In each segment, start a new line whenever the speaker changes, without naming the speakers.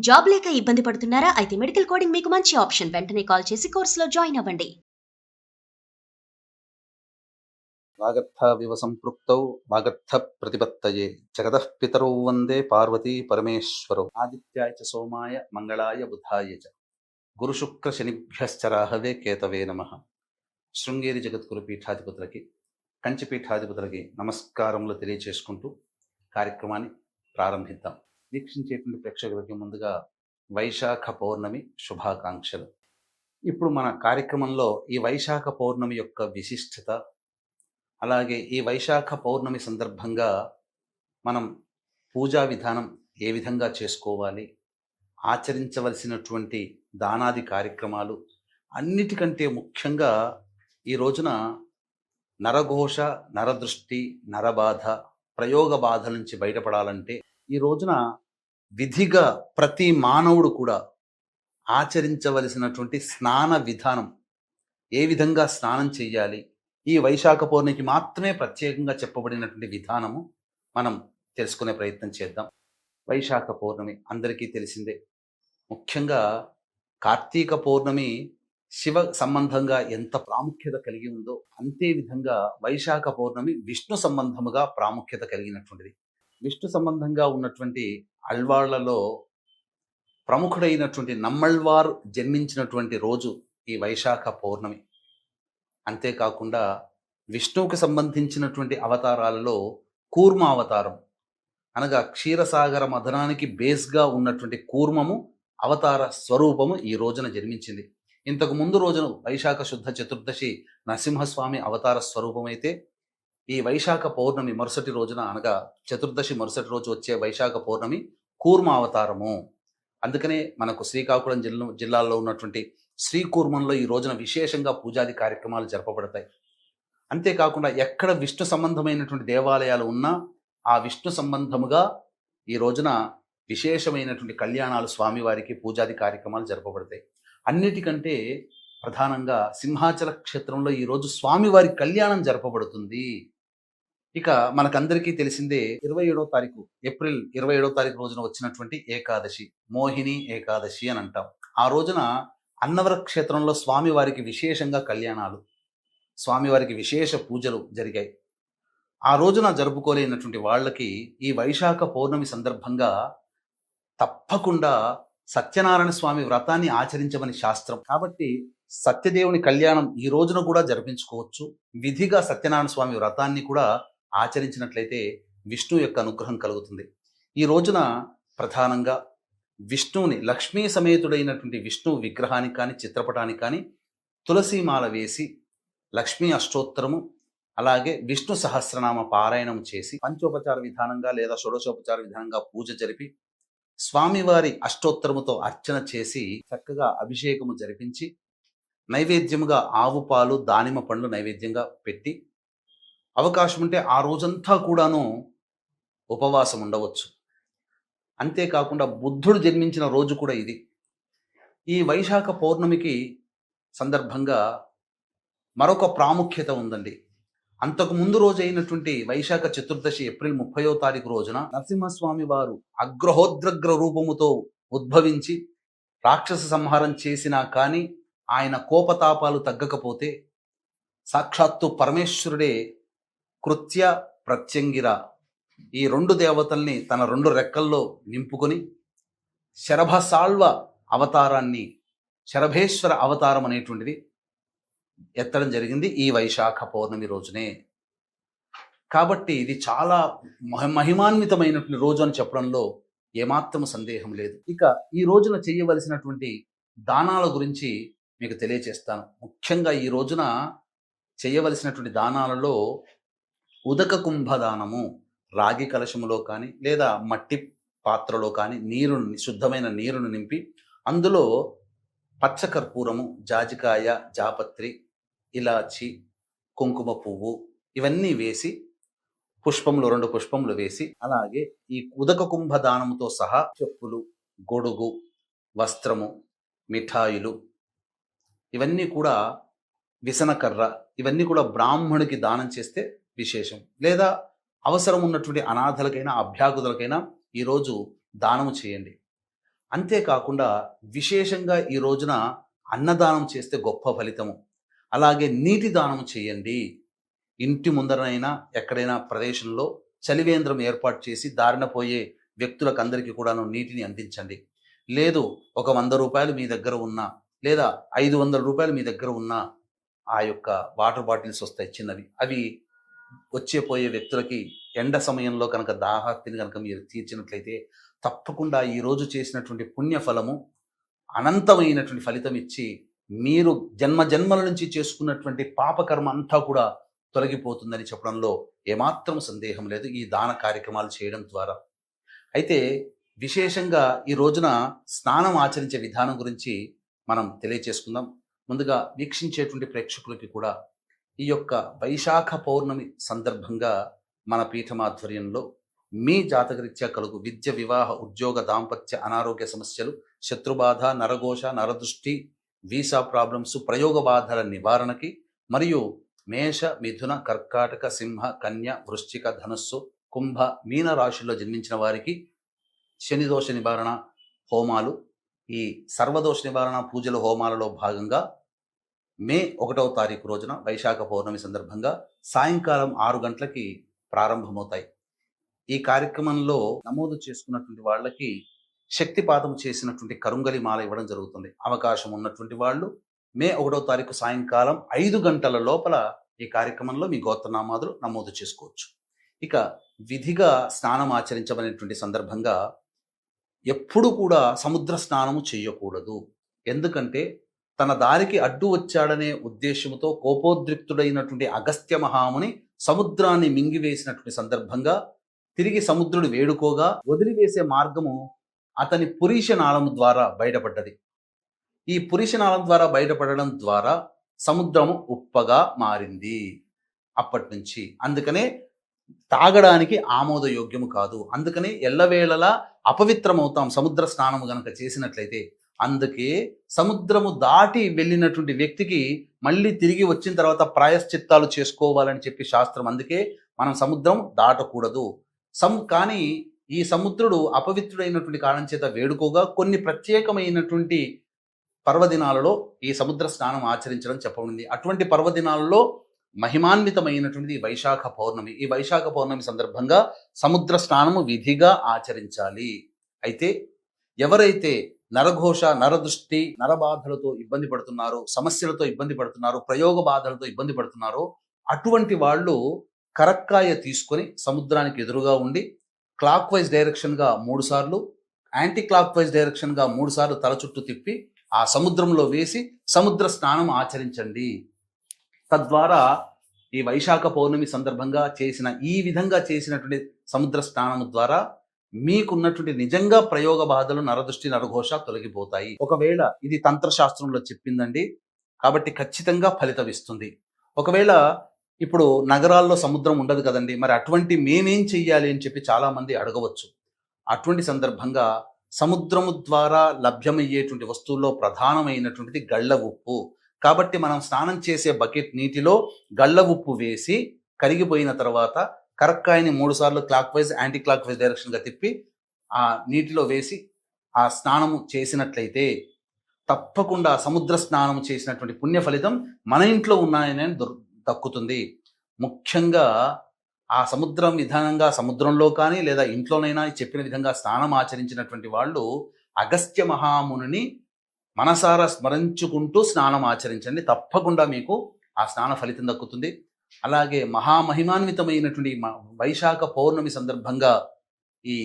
Job లేక ఇబ్బంది పడుతున్నారా? అయితే మెడికల్ కోడింగ్ మీకు మంచి ఆప్షన్. వెంటనే కాల్ చేసి కోర్సులో జాయిన్ అవ్వండి.
వాగర్థావివ సంపృక్తౌ వాగర్థ ప్రతిపత్తయే జగతః పితరౌ వందే పార్వతీ పరమేశ్వరౌ. ఆదిత్యాయ చ సోమాయ మంగళాయ బుధాయ చ గురుశుక్ర శనిభ్యశ్చ రాహవే కేతవే నమః. శృంగేరి జగద్గురు పీఠాధిపతులకి, కంచి పీఠాధిపతులకి నమస్కారములు తెలియచేసుకుంటూ కార్యక్రమాన్ని ప్రారంభిద్దాం. వీక్షించేటువంటి ప్రేక్షకులకి ముందుగా వైశాఖ పౌర్ణమి శుభాకాంక్షలు. ఇప్పుడు మన కార్యక్రమంలో ఈ వైశాఖ పౌర్ణమి యొక్క విశిష్టత, అలాగే ఈ వైశాఖ పౌర్ణమి సందర్భంగా మనం పూజా విధానం ఏ విధంగా చేసుకోవాలి, ఆచరించవలసినటువంటి దానాది కార్యక్రమాలు, అన్నిటికంటే ముఖ్యంగా ఈ రోజున నరఘోష, నరదృష్టి, నరబాధ, ప్రయోగ బాధ నుంచి బయటపడాలంటే ఈ రోజున విధిగా ప్రతి మానవుడు కూడా ఆచరించవలసినటువంటి స్నాన విధానం, ఏ విధంగా స్నానం చేయాలి, ఈ వైశాఖ పౌర్ణమికి మాత్రమే ప్రత్యేకంగా చెప్పబడినటువంటి విధానము మనం తెలుసుకునే ప్రయత్నం చేద్దాం. వైశాఖ పౌర్ణమి అందరికీ తెలిసిందే. ముఖ్యంగా కార్తీక పౌర్ణమి శివ సంబంధంగా ఎంత ప్రాముఖ్యత కలిగి ఉందో అంతే విధంగా వైశాఖ పౌర్ణమి విష్ణు సంబంధముగా ప్రాముఖ్యత కలిగినటువంటిది. విష్ణు సంబంధంగా ఉన్నటువంటి అల్వాళ్లలో ప్రముఖుడైనటువంటి నమ్మళ్వారు జన్మించినటువంటి రోజు ఈ వైశాఖ పౌర్ణమి. అంతేకాకుండా విష్ణువుకి సంబంధించినటువంటి అవతారాలలో కూర్మ అవతారం, అనగా క్షీరసాగర మథనానికి బేస్గా ఉన్నటువంటి కూర్మము అవతార స్వరూపము ఈ రోజున జన్మించింది. ఇంతకు ముందు రోజున వైశాఖ శుద్ధ చతుర్దశి నరసింహస్వామి అవతార స్వరూపమైతే, ఈ వైశాఖ పౌర్ణమి మరుసటి రోజున, అనగా చతుర్దశి మరుసటి రోజు వచ్చే వైశాఖ పౌర్ణమి కూర్మ అవతారము. అందుకనే మనకు శ్రీకాకుళం జిల్లాలో ఉన్నటువంటి శ్రీకూర్మంలో ఈ రోజున విశేషంగా పూజాది కార్యక్రమాలు జరపబడతాయి. అంతేకాకుండా ఎక్కడ విష్ణు సంబంధమైనటువంటి దేవాలయాలు ఉన్నా ఆ విష్ణు సంబంధముగా ఈ రోజున విశేషమైనటువంటి కళ్యాణాలు, స్వామివారికి పూజాది కార్యక్రమాలు జరపబడతాయి. అన్నిటికంటే ప్రధానంగా సింహాచల క్షేత్రంలో ఈరోజు స్వామివారి కళ్యాణం జరపబడుతుంది. ఇక మనకందరికీ తెలిసిందే, 27వ తారీఖు ఏప్రిల్ 27వ తారీఖు రోజున వచ్చినటువంటి ఏకాదశి, మోహిని ఏకాదశి అని అంటాం. ఆ రోజున అన్నవర క్షేత్రంలో స్వామివారికి విశేషంగా కళ్యాణాలు, స్వామివారికి విశేష పూజలు జరిగాయి. ఆ రోజున జరుపుకోలేనటువంటి వాళ్ళకి ఈ వైశాఖ పౌర్ణమి సందర్భంగా తప్పకుండా సత్యనారాయణ స్వామి వ్రతాన్ని ఆచరించమని శాస్త్రం. కాబట్టి సత్యదేవుని కళ్యాణం ఈ రోజున కూడా జరిపించుకోవచ్చు. విధిగా సత్యనారాయణ స్వామి వ్రతాన్ని కూడా ఆచరించినట్లయితే విష్ణు యొక్క అనుగ్రహం కలుగుతుంది. ఈ రోజున ప్రధానంగా విష్ణువుని, లక్ష్మీ సమేతుడైనటువంటి విష్ణు విగ్రహానికి కానీ చిత్రపటానికి కానీ తులసీమాల వేసి లక్ష్మీ అష్టోత్తరము, అలాగే విష్ణు సహస్రనామ పారాయణం చేసి పంచోపచార విధానంగా లేదా షోడశోపచార విధానంగా పూజ జరిపి స్వామివారి అష్టోత్తరముతో అర్చన చేసి చక్కగా అభిషేకము జరిపించి నైవేద్యముగా ఆవు పాలు, దానిమ్మ పండ్లు నైవేద్యంగా పెట్టి, అవకాశం ఉంటే ఆ రోజంతా కూడాను ఉపవాసం ఉండవచ్చు. అంతేకాకుండా బుద్ధుడు జన్మించిన రోజు కూడా ఇది. ఈ వైశాఖ పౌర్ణమికి సందర్భంగా మరొక ప్రాముఖ్యత ఉందండి. అంతకు ముందు రోజు అయినటువంటి వైశాఖ చతుర్దశి ఏప్రిల్ 30వ తారీఖు రోజున నరసింహస్వామి వారు అగ్రహోద్రగ్ర రూపముతో ఉద్భవించి రాక్షస సంహారం చేసినా కానీ ఆయన కోపతాపాలు తగ్గకపోతే సాక్షాత్తు పరమేశ్వరుడే కృత్య, ప్రత్యంగిర ఈ రెండు దేవతల్ని తన రెండు రెక్కల్లో నింపుకొని శరభసాళ్వ అవతారాన్ని, శరభేశ్వర అవతారం అనేటువంటిది ఎత్తడం జరిగింది ఈ వైశాఖ పౌర్ణమి రోజునే. కాబట్టి ఇది చాలా మహిమాన్వితమైనటువంటి రోజు అని చెప్పడంలో ఏమాత్రం సందేహం లేదు. ఇక ఈ రోజున చేయవలసినటువంటి దానాల గురించి మీకు తెలియచేస్తాను. ముఖ్యంగా ఈ రోజున చేయవలసినటువంటి దానాలలో ఉదక కుంభదానము, రాగి కలశములో కానీ లేదా మట్టి పాత్రలో కానీ శుద్ధమైన నీరును నింపి అందులో పచ్చకర్పూరము, జాజికాయ, జాపత్రి, ఇలాచి, కుంకుమ పువ్వు ఇవన్నీ వేసి పుష్పములు, 2 పుష్పములు వేసి, అలాగే ఈ ఉదక కుంభదానముతో సహా చెప్పులు, గొడుగు, వస్త్రము, మిఠాయిలు ఇవన్నీ కూడా, విసనకర్ర ఇవన్నీ కూడా బ్రాహ్మణుడికి దానం చేస్తే విశేషం. లేదా అవసరం ఉన్నటువంటి అనాథలకైనా అభ్యాగుతులకైనా ఈరోజు దానము చేయండి. అంతేకాకుండా విశేషంగా ఈ రోజున అన్నదానం చేస్తే గొప్ప ఫలితము. అలాగే నీటి దానం చేయండి. ఇంటి ముందరనైనా ఎక్కడైనా ప్రదేశంలో చలివేంద్రం ఏర్పాటు చేసి దారిన పోయే వ్యక్తులకు అందరికీ కూడాను నీటిని అందించండి. లేదు ఒక రూ. 100 మీ దగ్గర ఉన్నా లేదా రూ. 500 మీ దగ్గర ఉన్న ఆ యొక్క వాటర్ బాటిల్స్ వస్తాయి చిన్నవి. అవి వచ్చే పోయే వ్యక్తులకి ఎండ సమయంలో కనుక దాహార్తిని కనుక మీరు తీర్చినట్లయితే తప్పకుండా ఈరోజు చేసినటువంటి పుణ్యఫలము అనంతమైనటువంటి ఫలితం ఇచ్చి మీరు జన్మ జన్మల నుంచి చేసుకున్నటువంటి పాపకర్మ అంతా కూడా తొలగిపోతుందని చెప్పడంలో ఏమాత్రం సందేహం లేదు ఈ దాన కార్యక్రమాలు చేయడం ద్వారా. అయితే విశేషంగా ఈ రోజున స్నానం ఆచరించే విధానం గురించి మనం తెలియచేసుకుందాం. ముందుగా వీక్షించేటువంటి ప్రేక్షకులకి కూడా ఈ యొక్క వైశాఖ పౌర్ణమి సందర్భంగా మన పీఠమాధ్వర్యంలో మీ జాతకరీత్యా కలుగు విద్య, వివాహ, ఉద్యోగ, దాంపత్య, అనారోగ్య సమస్యలు, శత్రుబాధ, నరఘోష, నరదృష్టి, వీసా ప్రాబ్లమ్స్, ప్రయోగ బాధల నివారణకి మరియు మేష, మిథున, కర్కాటక, సింహ, కన్య, వృశ్చిక, ధనుస్సు, కుంభ, మీన రాశుల్లో జన్మించిన వారికి శనిదోష నివారణ హోమాలు, ఈ సర్వదోష నివారణ పూజల హోమాలలో భాగంగా మే 1వ తారీఖు రోజున వైశాఖ పౌర్ణమి సందర్భంగా సాయంకాలం 6 గంటలకి ప్రారంభమవుతాయి. ఈ కార్యక్రమంలో నమోదు చేసుకున్నటువంటి వాళ్ళకి శక్తిపాతం చేసినటువంటి కరుంగలి మాల ఇవ్వడం జరుగుతుంది. అవకాశం ఉన్నటువంటి వాళ్ళు మే 1వ తారీఖు సాయంకాలం 5 గంటల లోపల ఈ కార్యక్రమంలో మీ గోత్రనామాదులు నమోదు చేసుకోవచ్చు. ఇక విధిగా స్నానం ఆచరించబడినటువంటి సందర్భంగా ఎప్పుడు కూడా సముద్ర స్నానము చేయకూడదు. ఎందుకంటే తన దారికి అడ్డు వచ్చాడనే ఉద్దేశంతో కోపోద్రిక్తుడైనటువంటి అగస్త్య మహాముని సముద్రాన్ని మింగివేసినటువంటి సందర్భంగా తిరిగి సముద్రుడు వేడుకోగా వదిలివేసే మార్గము అతని పురీషనాళము ద్వారా బయటపడ్డది. ఈ పురీషనాళం ద్వారా బయటపడడం ద్వారా సముద్రము ఉప్పగా మారింది. అప్పటి నుంచి అందుకనే తాగడానికి ఆమోదయోగ్యము కాదు. అందుకనే ఎల్లవేళలా అపవిత్రమవుతాం సముద్ర స్నానము గనక చేసినట్లయితే. అందుకే సముద్రము దాటి వెళ్ళినటువంటి వ్యక్తికి మళ్ళీ తిరిగి వచ్చిన తర్వాత ప్రాయశ్చిత్తాలు చేసుకోవాలని చెప్పి శాస్త్రం. అందుకే మనం సముద్రం దాటకూడదు. కానీ ఈ సముద్రుడు అపవిత్రుడైనటువంటి కారణం చేత వేడుకోగా కొన్ని ప్రత్యేకమైనటువంటి పర్వదినాలలో ఈ సముద్ర స్నానం ఆచరించడం చెప్పబడింది. అటువంటి పర్వదినాలలో మహిమాన్వితమైనటువంటిది వైశాఖ పౌర్ణమి. ఈ వైశాఖ పౌర్ణమి సందర్భంగా సముద్ర స్నానము విధిగా ఆచరించాలి. అయితే ఎవరైతే నరఘోష, నరదృష్టి, నరబాధలతో ఇబ్బంది పడుతున్నారో, సమస్యలతో ఇబ్బంది పడుతున్నారో, ప్రయోగ బాధలతో ఇబ్బంది పడుతున్నారో అటువంటి వాళ్ళు కరక్కాయ తీసుకొని సముద్రానికి ఎదురుగా ఉండి క్లాక్ వైజ్ డైరెక్షన్గా 3 సార్లు, యాంటీ క్లాక్ వైజ్ డైరెక్షన్గా 3 సార్లు తల చుట్టూ తిప్పి ఆ సముద్రంలో వేసి సముద్ర స్నానం ఆచరించండి. తద్వారా ఈ వైశాఖ పౌర్ణమి సందర్భంగా ఈ విధంగా చేసినటువంటి సముద్ర స్నానం ద్వారా మీకున్నటువంటి నిజంగా ప్రయోగ బాధలు, నరదృష్టి, నరఘోష తొలగిపోతాయి. ఒకవేళ ఇది తంత్రశాస్త్రంలో చెప్పిందండి కాబట్టి ఖచ్చితంగా ఫలితమిస్తుంది. ఒకవేళ ఇప్పుడు నగరాల్లో సముద్రం ఉండదు కదండి, మరి అటువంటి మేమేం చెయ్యాలి అని చెప్పి చాలా మంది అడగవచ్చు. అటువంటి సందర్భంగా సముద్రము ద్వారా లభ్యమయ్యేటువంటి వస్తువుల్లో ప్రధానమైనటువంటిది గళ్ళ ఉప్పు. కాబట్టి మనం స్నానం చేసే బకెట్ నీటిలో గళ్ళ ఉప్పు వేసి కరిగిపోయిన తర్వాత కరక్కాయని 3 సార్లు clockwise, anti clockwise డైరెక్షన్గా తిప్పి ఆ నీటిలో వేసి ఆ స్నానము చేసినట్లయితే తప్పకుండా సముద్ర స్నానం చేసినటువంటి పుణ్య ఫలితం మన ఇంట్లో ఉన్నాయని దక్కుతుంది. ముఖ్యంగా ఆ సముద్రం విధానంగా సముద్రంలో కానీ లేదా ఇంట్లోనైనా చెప్పిన విధంగా స్నానం ఆచరించినటువంటి వాళ్ళు అగస్త్య మహామునిని మనసారా స్మరించుకుంటూ స్నానం ఆచరించండి. తప్పకుండా మీకు ఆ స్నాన ఫలితం దక్కుతుంది. అలాగే మహామహిమాన్వితమైనటువంటి వైశాఖ పౌర్ణమి సందర్భంగా ఈ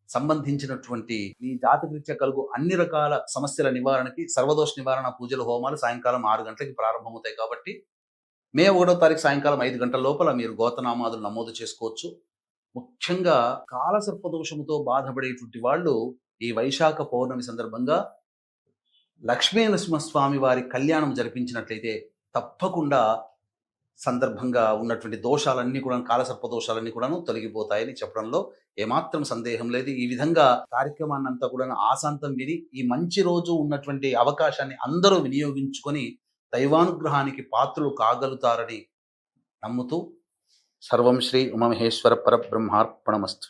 సంబంధించినటువంటి మీ జాతకరీత్యా కలుగు అన్ని రకాల సమస్యల నివారణకి సర్వదోష నివారణ పూజల హోమాలు సాయంకాలం 6 గంటలకి ప్రారంభమవుతాయి. కాబట్టి మే 1వ తారీఖు సాయంకాలం 5 గంటల లోపల మీరు గోత్రనామాదులు నమోదు చేసుకోవచ్చు. ముఖ్యంగా కాలసర్పదోషముతో బాధపడేటువంటి వాళ్ళు ఈ వైశాఖ పౌర్ణమి సందర్భంగా లక్ష్మీ నరసింహస్వామి వారి కళ్యాణం జరిపించినట్లయితే తప్పకుండా సందర్భంగా ఉన్నటువంటి దోషాలన్నీ కూడా, కాలసర్ప దోషాలన్నీ కూడాను తొలగిపోతాయని చెప్పడంలో ఏమాత్రం సందేహం లేదు. ఈ విధంగా కార్యక్రమాన్ని అంతా కూడా ఆశాంతం విని ఈ మంచి రోజు ఉన్నటువంటి అవకాశాన్ని అందరూ వినియోగించుకొని దైవానుగ్రహానికి పాత్రలు కాగలుగుతారని నమ్ముతూ సర్వం శ్రీ ఉమామహేశ్వర పరబ్రహ్మార్పణమస్తు.